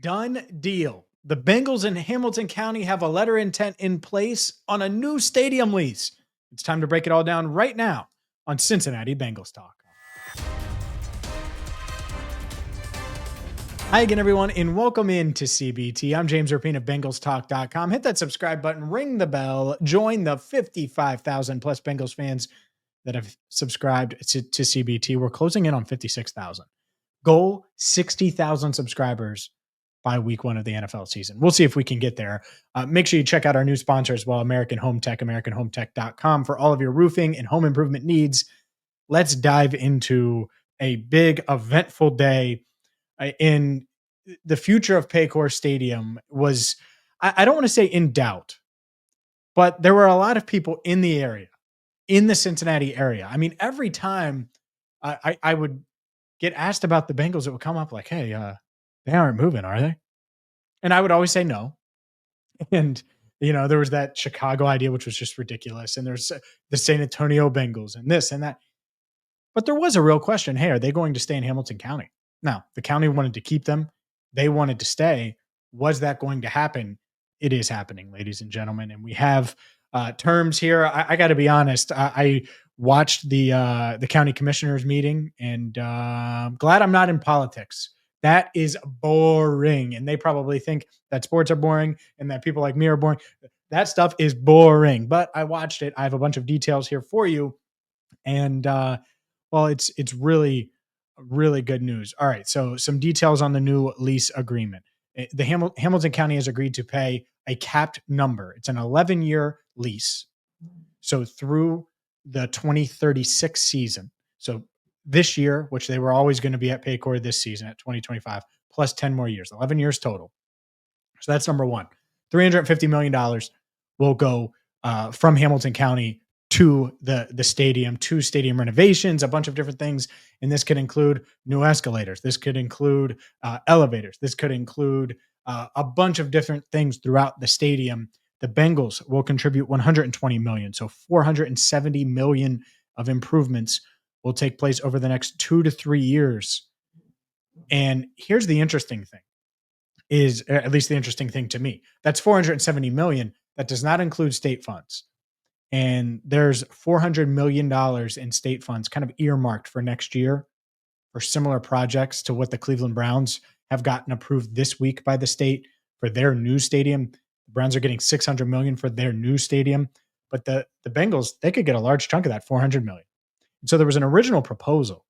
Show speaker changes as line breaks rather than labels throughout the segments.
done deal. The Bengals in Hamilton County have a letter of intent in place on a new stadium lease. It's time to break it all down right now on Cincinnati Bengals Talk. Hi again, everyone, and welcome into CBT. I'm James Rapien of BengalsTalk.com. Hit that subscribe button, ring the bell, join the 55,000 plus Bengals fans that have subscribed to CBT. We're closing in on 56,000. Goal 60,000 subscribers by week one of the NFL season. We'll see if we can get there. Make sure you check out our new sponsor as well, American Home Tech, AmericanHomeTech.com, for all of your roofing and home improvement needs. Let's dive into a big, eventful day. In the future of Paycor Stadium was, I don't want to say in doubt, but there were a lot of people in the area, in the Cincinnati area. I mean, every time I would get asked about the Bengals, it would come up like, hey, they aren't moving, are they? And I would always say no. And, there was that Chicago idea, which was just ridiculous. And there's the San Antonio Bengals and this and that. But there was a real question. Hey, are they going to stay in Hamilton County? Now, the county wanted to keep them. They wanted to stay. Was that going to happen? It is happening, ladies and gentlemen. And we have terms here. I got to be honest. I watched the county commissioners meeting, and I'm glad I'm not in politics. That is boring. And they probably think that sports are boring and that people like me are boring. That stuff is boring. But I watched it. I have a bunch of details here for you. And it's really good news. All right. So some details on the new lease agreement. The Hamilton County has agreed to pay a capped number. It's an 11-year lease. So through the 2036 season. So this year, which they were always going to be at Paycor this season at 2025, plus 10 more years, 11 years total. So that's number one. $350 million will go from Hamilton County to the stadium, to stadium renovations, a bunch of different things. And this could include new escalators. This could include elevators. This could include a bunch of different things throughout the stadium. The Bengals will contribute $120 million. So $470 million of improvements will take place over the next 2 to 3 years. And here's the interesting thing, is at least the interesting thing to me. That's $470 million. That does not include state funds. And there's $400 million in state funds kind of earmarked for next year for similar projects to what the Cleveland Browns have gotten approved this week by the state for their new stadium. The Browns are getting $600 million for their new stadium, but the Bengals, they could get a large chunk of that, $400 million. And so there was an original proposal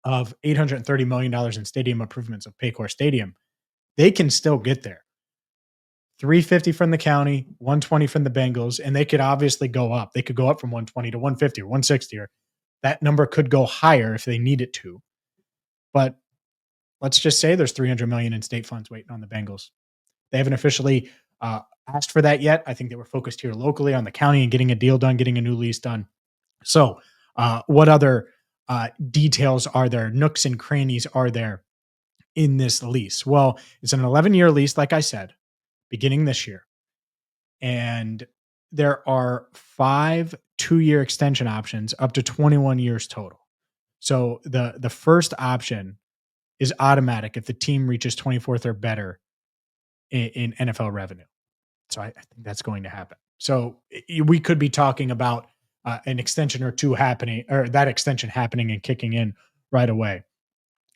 of $830 million in stadium improvements of Paycor Stadium. They can still get there. $350 from the county, $120 from the Bengals, and they could obviously go up. They could go up from $120 to $150 or $160, or that number could go higher if they need it to. But let's just say there's $300 million in state funds waiting on the Bengals. They haven't officially asked for that yet. I think they were focused here locally on the county and getting a deal done, getting a new lease done. So what other details are there, nooks and crannies are there in this lease? Well, it's an 11-year lease, like I said, beginning this year. And there are 5 2-year extension options up to 21 years total. So the first option is automatic if the team reaches 24th or better in NFL revenue. So I think that's going to happen. So we could be talking about an extension or two happening, or that extension happening and kicking in right away.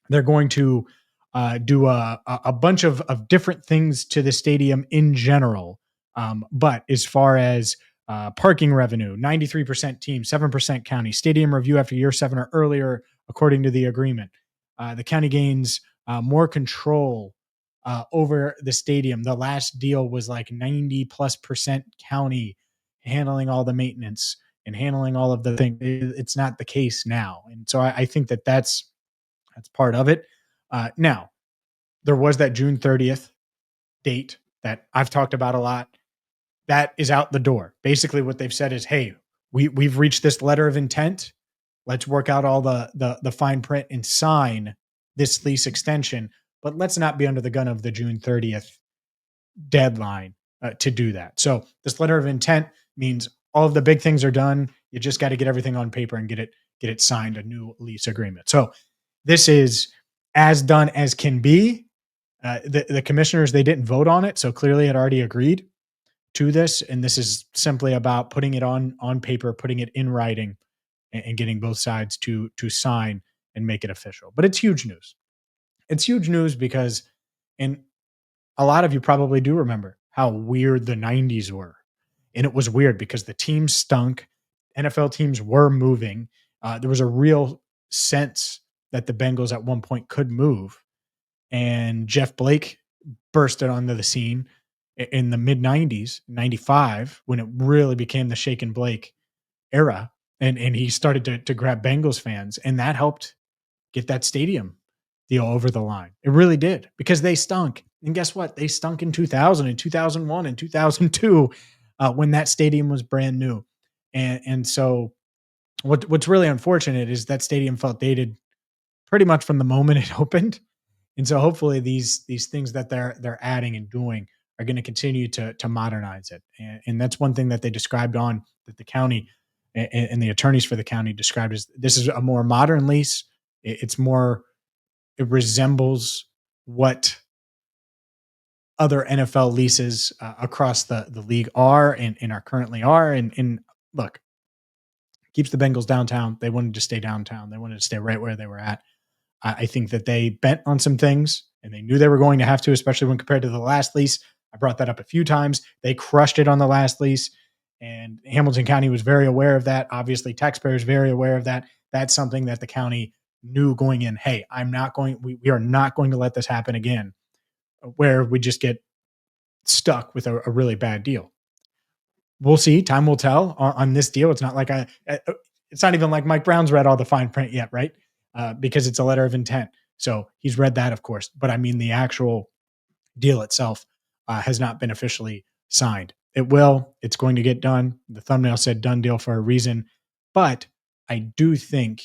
They're going to do a bunch of different things to the stadium in general. But as far as parking revenue, 93% team, 7% county, stadium review after year 7 or earlier, according to the agreement. The county gains more control over the stadium. The last deal was like 90+% county handling all the maintenance and handling all of the things. It's not the case now. And so I think that's part of it. Now, there was that June 30th date that I've talked about a lot. That is out the door. Basically, what they've said is, hey, we've reached this letter of intent. Let's work out all the fine print and sign this lease extension. But let's not be under the gun of the June 30th deadline to do that. So this letter of intent means all of the big things are done. You just got to get everything on paper and get it signed, a new lease agreement. So this is as done as can be. The commissioners, they didn't vote on it, so clearly had already agreed to this, and this is simply about putting it on paper, putting it in writing, and getting both sides to sign and make it official. But it's huge news. It's huge news because, and a lot of you probably do remember how weird the 90s were. And it was weird because the teams stunk. NFL teams were moving. There was a real sense that the Bengals at one point could move. And Jeff Blake bursted onto the scene in the mid 90s, 95, when it really became the Shake and Blake era. And he started to grab Bengals fans. And that helped get that stadium deal over the line. It really did, because they stunk. And guess what? They stunk in 2000 and 2001 and 2002 when that stadium was brand new. And so what's really unfortunate is that stadium felt dated pretty much from the moment it opened. And so hopefully these things that they're adding and doing are going to continue to modernize it. And that's one thing that they described on that the county and the attorneys for the county described as this is a more modern lease. It's more, it resembles what other NFL leases across the league are and are currently are. And look, keeps the Bengals downtown. They wanted to stay downtown. They wanted to stay right where they were at. I think that they bent on some things and they knew they were going to have to, especially when compared to the last lease. I brought that up a few times. They crushed it on the last lease, and Hamilton County was very aware of that. Obviously, taxpayers very aware of that. That's something that the county knew going in. Hey, we are not going to let this happen again, where we just get stuck with a really bad deal. We'll see. Time will tell on this deal. It's not like it's not even like Mike Brown's read all the fine print yet, right? Because it's a letter of intent. So he's read that, of course. But I mean, the actual deal itself has not been officially signed. It will. It's going to get done. The thumbnail said done deal for a reason. But I do think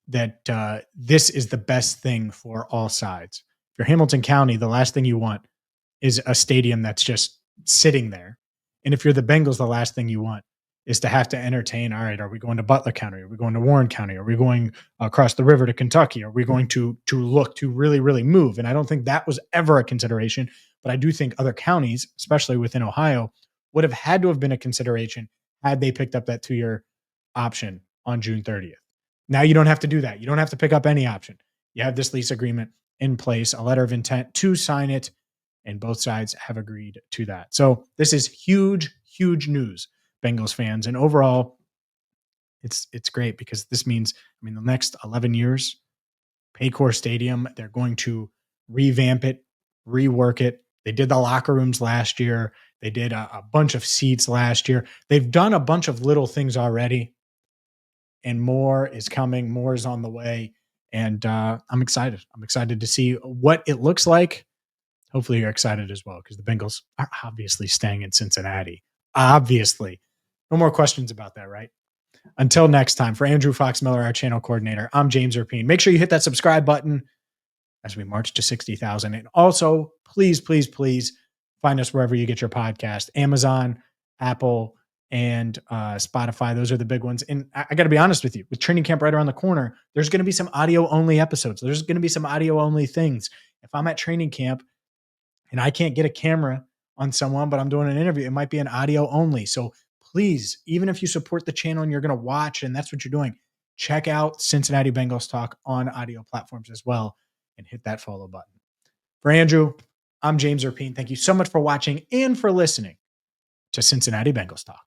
that this is the best thing for all sides. If you're Hamilton County, the last thing you want is a stadium that's just sitting there. And if you're the Bengals, the last thing you want is to have to entertain, all right, are we going to Butler County? Are we going to Warren County? Are we going across the river to Kentucky? Are we going to look to really, really move? And I don't think that was ever a consideration, but I do think other counties, especially within Ohio, would have had to have been a consideration had they picked up that 2-year option on June 30th. Now you don't have to do that. You don't have to pick up any option. You have this lease agreement in place, a letter of intent to sign it, and both sides have agreed to that. So this is huge, huge news, Bengals fans. And overall, it's great because this means, I mean, the next 11 years, Paycor Stadium, they're going to revamp it, rework it. They did the locker rooms last year. They did a bunch of seats last year. They've done a bunch of little things already, and more is coming. More is on the way. And I'm excited. I'm excited to see what it looks like. Hopefully you're excited as well, because the Bengals are obviously staying in Cincinnati. Obviously. No more questions about that, right? Until next time, for Andrew Fox Miller, our channel coordinator, I'm James Rapien. Make sure you hit that subscribe button as we march to 60,000. And also, please, please, please find us wherever you get your podcast. Amazon, Apple, and Spotify. Those are the big ones. And I got to be honest with you, with training camp right around the corner, there's going to be some audio only episodes. There's going to be some audio only things. If I'm at training camp and I can't get a camera on someone, but I'm doing an interview, it might be an audio only. So please, even if you support the channel and you're going to watch and that's what you're doing, check out Cincinnati Bengals Talk on audio platforms as well and hit that follow button. For Andrew, I'm James Rapien. Thank you so much for watching and for listening to Cincinnati Bengals Talk.